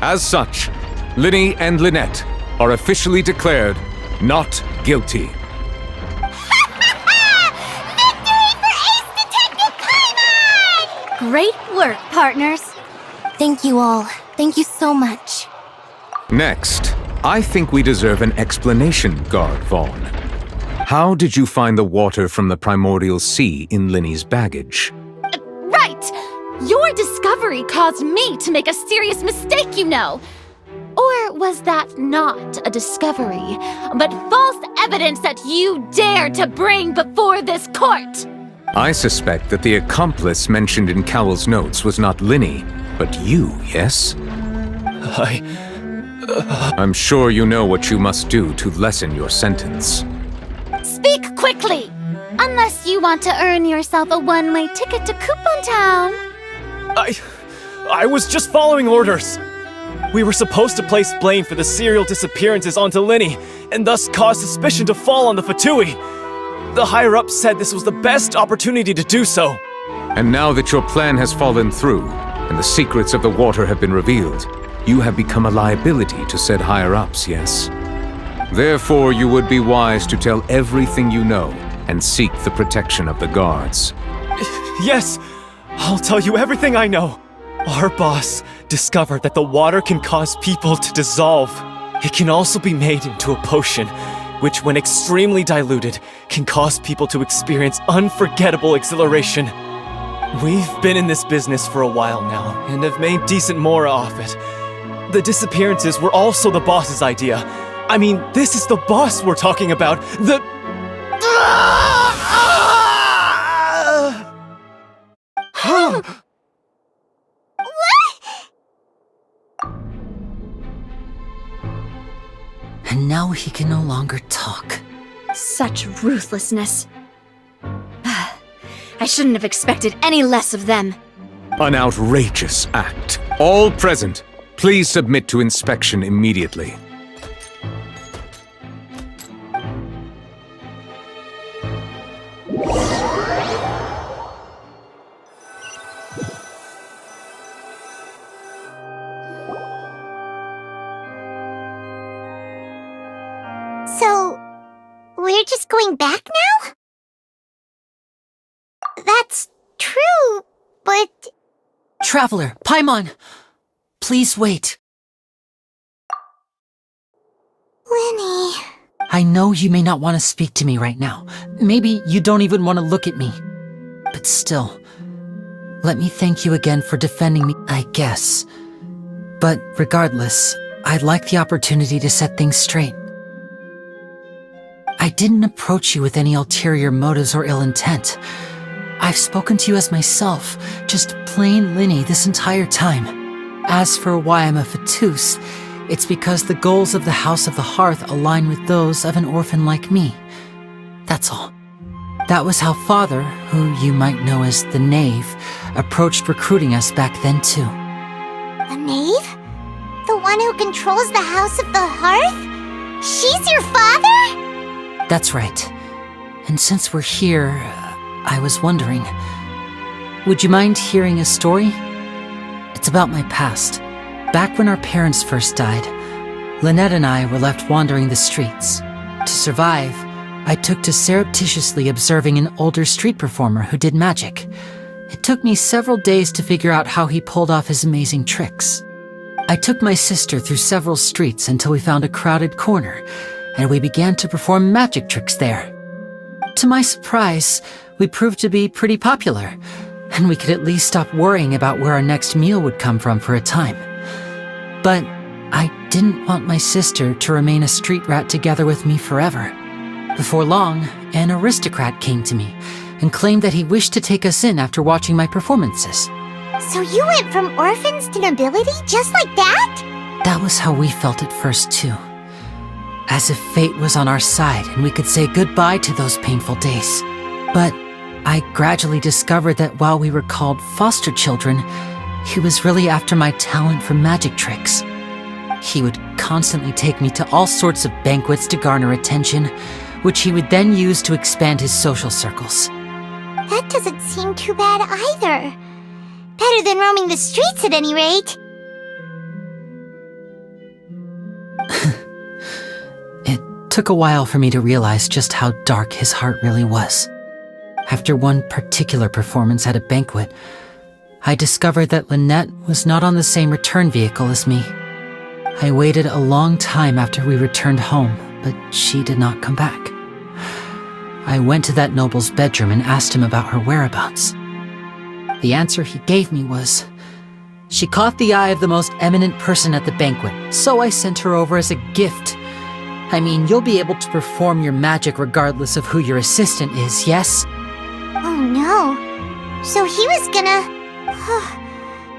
As such, Linny and Lynette are officially declared not guilty. Victory for Ace Detective Paimon! Great work, partners. Thank you all. Thank you so much. Next, I think we deserve an explanation, Guard Vaughn. How did you find the water from the primordial sea in Linny's baggage? Right! Your discovery caused me to make a serious mistake, you know. Or was that not a discovery, but false evidence that you dare to bring before this court? I suspect that the accomplice mentioned in Cowell's notes was not Linny, but you, yes? I'm sure you know what you must do to lessen your sentence. Speak quickly! Unless you want to earn yourself a one-way ticket to Coupon Town. I was just following orders. We were supposed to place blame for the serial disappearances onto Linny, and thus cause suspicion to fall on the Fatui. The higher-ups said this was the best opportunity to do so. And now that your plan has fallen through, and the secrets of the water have been revealed, you have become a liability to said higher-ups, yes? Therefore, you would be wise to tell everything you know, and seek the protection of the guards. Yes, I'll tell you everything I know. Our boss discovered that the water can cause people to dissolve. It can also be made into a potion, which when extremely diluted, can cause people to experience unforgettable exhilaration. We've been in this business for a while now, and have made decent more off it. The disappearances were also the boss's idea. I mean, this is the boss we're talking about. And now he can no longer talk. Such ruthlessness. I shouldn't have expected any less of them. An outrageous act. All present, please submit to inspection immediately. So, we're just going back now? That's true, but... Traveler, Paimon! Please wait. Linny... I know you may not want to speak to me right now. Maybe you don't even want to look at me. But still, let me thank you again for defending me, I guess. But regardless, I'd like the opportunity to set things straight. I didn't approach you with any ulterior motives or ill intent. I've spoken to you as myself, just plain Linny this entire time. As for why I'm a Fatus, it's because the goals of the House of the Hearth align with those of an orphan like me. That's all. That was how Father, who you might know as the Knave, approached recruiting us back then too. The Knave? The one who controls the House of the Hearth? She's your father? That's right. And since we're here, I was wondering, would you mind hearing a story? It's about my past. Back when our parents first died, Lynette and I were left wandering the streets. To survive, I took to surreptitiously observing an older street performer who did magic. It took me several days to figure out how he pulled off his amazing tricks. I took my sister through several streets until we found a crowded corner, and we began to perform magic tricks there. To my surprise, we proved to be pretty popular, and we could at least stop worrying about where our next meal would come from for a time. But I didn't want my sister to remain a street rat together with me forever. Before long, an aristocrat came to me and claimed that he wished to take us in after watching my performances. So you went from orphans to nobility just like that? That was how we felt at first too. As if fate was on our side and we could say goodbye to those painful days. But I gradually discovered that while we were called foster children, he was really after my talent for magic tricks. He would constantly take me to all sorts of banquets to garner attention, which he would then use to expand his social circles. That doesn't seem too bad either. Better than roaming the streets at any rate. took a while for me to realize just how dark his heart really was. After one particular performance at a banquet, I discovered that Lynette was not on the same return vehicle as me. I waited a long time after we returned home, but she did not come back. I went to that noble's bedroom and asked him about her whereabouts. The answer he gave me was, she caught the eye of the most eminent person at the banquet, so I sent her over as a gift. I mean, you'll be able to perform your magic regardless of who your assistant is, yes? Oh no. So he was gonna...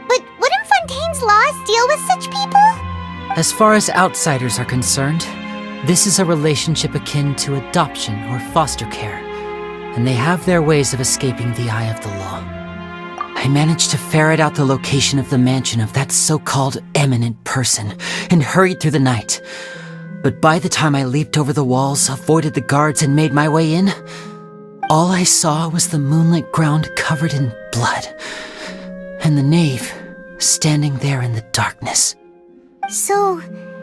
But wouldn't Fontaine's laws deal with such people? As far as outsiders are concerned, this is a relationship akin to adoption or foster care, and they have their ways of escaping the eye of the law. I managed to ferret out the location of the mansion of that so-called eminent person and hurried through the night. But by the time I leaped over the walls, avoided the guards, and made my way in, all I saw was the moonlit ground covered in blood, and the knave standing there in the darkness. So,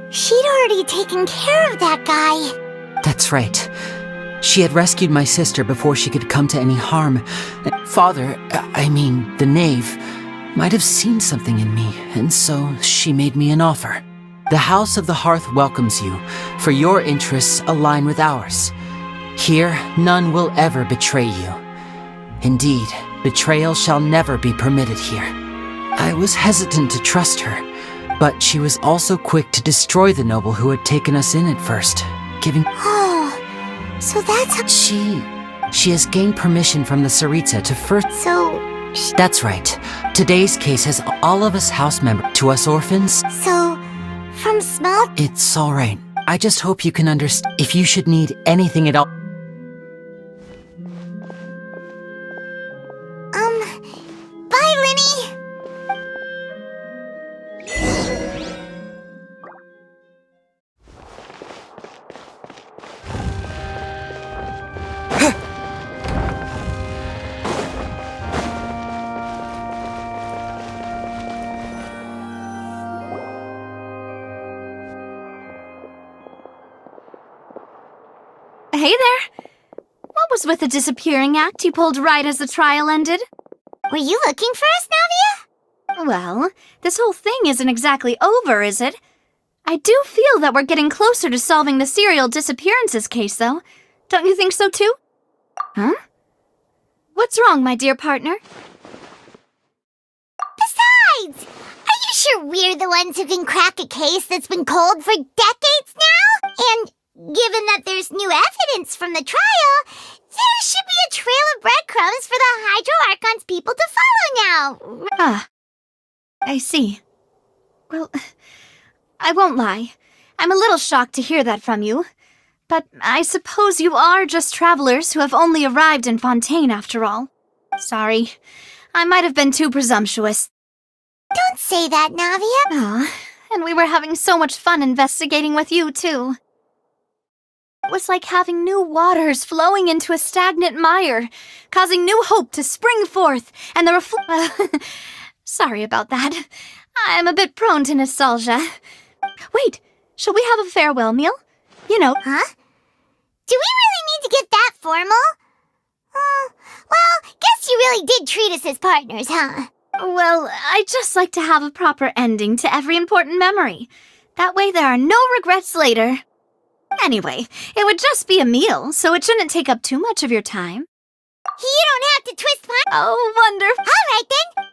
she'd already taken care of that guy. That's right. She had rescued my sister before she could come to any harm. The knave, might have seen something in me, and so she made me an offer. The House of the Hearth welcomes you, for your interests align with ours. Here, none will ever betray you. Indeed, betrayal shall never be permitted here. I was hesitant to trust her, but she was also quick to destroy the noble who had taken us in at first, giving... Oh, so that's how... She has gained permission from the Tsaritsa to first... So... That's right. Today's case has all of us house members. To us orphans... So, from small... It's all right. I just hope you can understand. If you should need anything at all... Bye, Linny! Hey there! What was with the disappearing act you pulled right as the trial ended? Were you looking for us, Navia? Well, this whole thing isn't exactly over, is it? I do feel that we're getting closer to solving the serial disappearances case, though. Don't you think so, too? Huh? What's wrong, my dear partner? Besides, are you sure we're the ones who can crack a case that's been cold for decades now? And given that there's new evidence from the trial, there should be a trail of breadcrumbs for the Hydro Archon's people to follow now. Ah, I see. Well, I won't lie. I'm a little shocked to hear that from you. But I suppose you are just travelers who have only arrived in Fontaine after all. Sorry, I might have been too presumptuous. Don't say that, Navia. Ah, and we were having so much fun investigating with you, too. It was like having new waters flowing into a stagnant mire, causing new hope to spring forth, and the sorry about that. I'm a bit prone to nostalgia. Wait, shall we have a farewell meal? You know. Huh? Do we really need to get that formal? Well, guess you really did treat us as partners, huh? Well, I'd just like to have a proper ending to every important memory. That way there are no regrets later. Anyway, it would just be a meal, so it shouldn't take up too much of your time. You don't have to twist my... Oh, wonderful. All right, then.